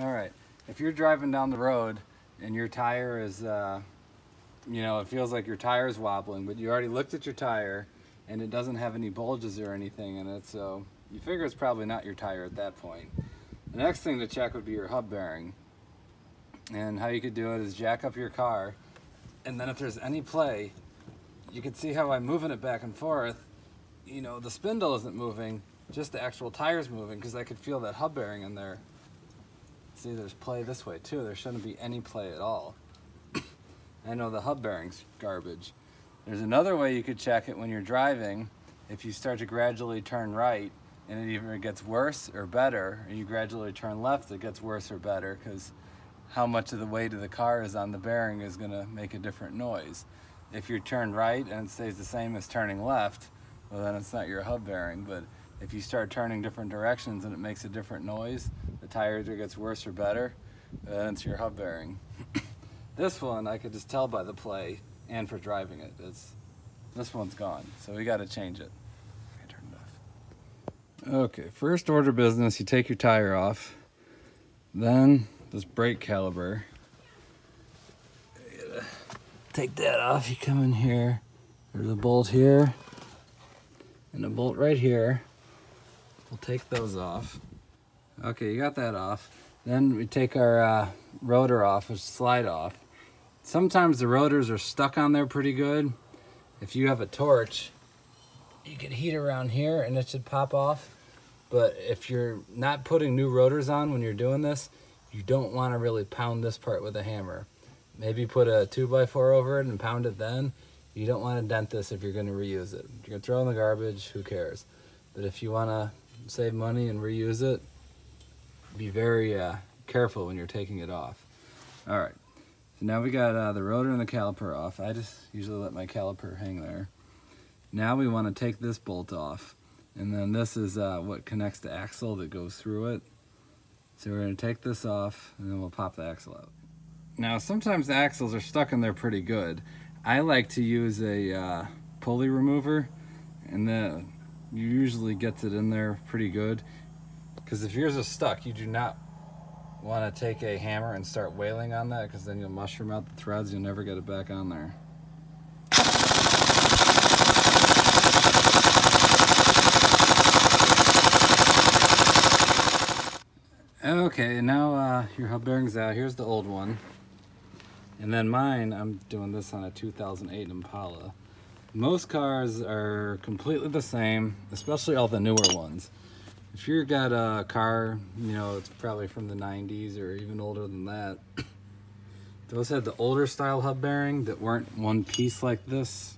All right, if you're driving down the road and your tire is, it feels like your tire is wobbling, but you already looked at your tire and it doesn't have any bulges or anything in it, so you figure it's probably not your tire at that point. The next thing to check would be your hub bearing. And how you could do it is jack up your car, and then if there's any play, you can see how I'm moving it back and forth. The spindle isn't moving, just the actual tire's moving, because I could feel that hub bearing in there. See, there's play this way too. There shouldn't be any play at all. I know the hub bearing's garbage. There's another way you could check it when you're driving. If you start to gradually turn right, and it either gets worse or better, and you gradually turn left, it gets worse or better, because how much of the weight of the car is on the bearing is going to make a different noise. If you turn right and it stays the same as turning left, well, then it's not your hub bearing. But if you start turning different directions and it makes a different noise, the tire either gets worse or better, then it's your hub bearing. This one I could just tell by the play and for driving it. This one's gone, so we got to change it. I turned it off. Okay, first order business, you take your tire off, then this brake caliper. You gotta take that off. You come in here. There's a bolt here and a bolt right here. We'll take those off. Okay, you got that off. Then we take our rotor off, or slide off. Sometimes the rotors are stuck on there pretty good. If you have a torch, you can heat around here and it should pop off. But if you're not putting new rotors on when you're doing this, you don't want to really pound this part with a hammer. Maybe put a 2x4 over it and pound it then. You don't want to dent this if you're going to reuse it. If you're going to throw it in the garbage, who cares? But if you want to save money and reuse it, be very careful when you're taking it off. All right, so now we got the rotor and the caliper off. I just usually let my caliper hang there. Now we want to take this bolt off, and then this is what connects the axle that goes through it. So we're going to take this off, and then we'll pop the axle out. Now sometimes the axles are stuck in there pretty good. I like to use a pulley remover, and then you usually gets it in there pretty good. Because if yours is stuck, you do not want to take a hammer and start wailing on that, because then you'll mushroom out the threads. You'll never get it back on there. Okay, now your hub bearing's out. Here's the old one. And then mine, I'm doing this on a 2008 Impala. Most cars are completely the same, especially all the newer ones. If you've got a car, it's probably from the 90s or even older than that. Those had the older style hub bearing that weren't one piece like this.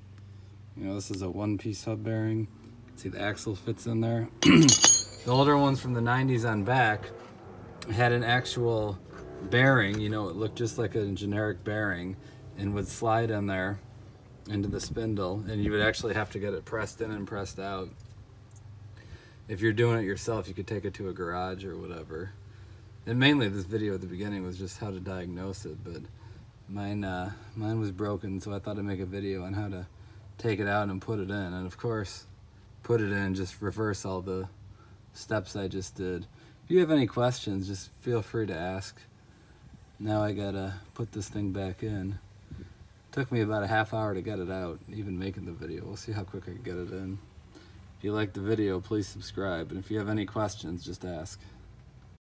This is a one piece hub bearing. You can see the axle fits in there. The older ones from the 90s on back had an actual bearing, it looked just like a generic bearing, and would slide in there into the spindle, and you would actually have to get it pressed in and pressed out. If you're doing it yourself, you could take it to a garage or whatever. And mainly this video at the beginning was just how to diagnose it, but mine was broken, so I thought I'd make a video on how to take it out and put it in. And of course, put it in, just reverse all the steps I just did. If you have any questions, just feel free to ask. Now I gotta put this thing back in. Took me about a half hour to get it out, even making the video. We'll see how quick I can get it in. If you like the video, please subscribe. And if you have any questions, just ask.